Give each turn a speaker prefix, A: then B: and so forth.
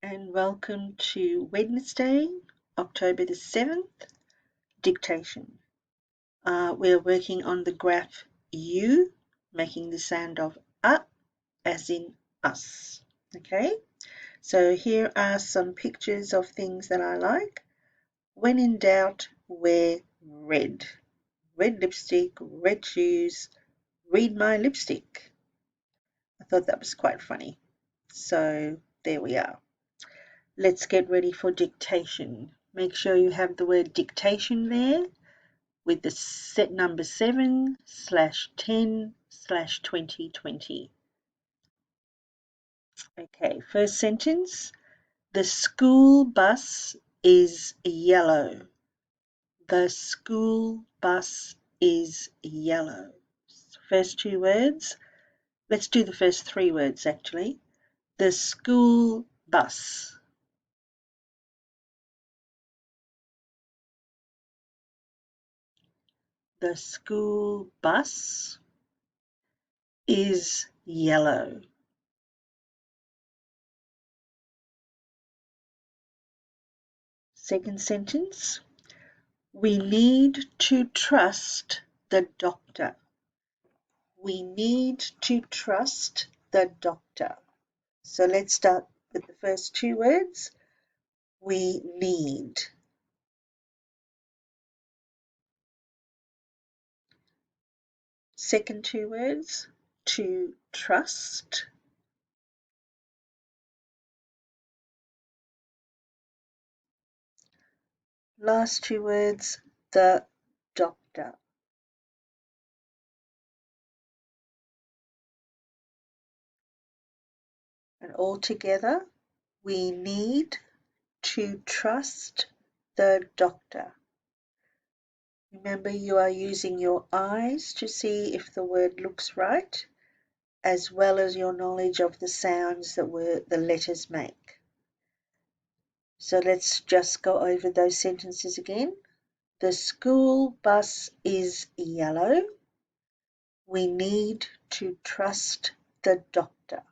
A: and welcome to Wednesday, October the 7th, dictation. We're working on the graph U, making the sound of as in us. Okay, so here are some pictures of things that I like. When in doubt, wear red. Red lipstick, red shoes, read my lipstick. I thought that was quite funny. So there we are. Let's get ready for dictation. Make sure you have the word dictation there with the set number 7/10/2020. Okay, first sentence. The school bus is yellow. The school bus is yellow. First two words. Let's do the first three words actually. The school bus. The school bus is yellow. Second sentence. We need to trust the doctor. We need to trust the doctor. So let's start with the first two words. We need. Second two words, to trust. Last two words, the doctor. And all together, we need to trust the doctor. Remember, you are using your eyes to see if the word looks right, as well as your knowledge of the sounds that the letters make. So let's just go over those sentences again. The school bus is yellow. We need to trust the doctor.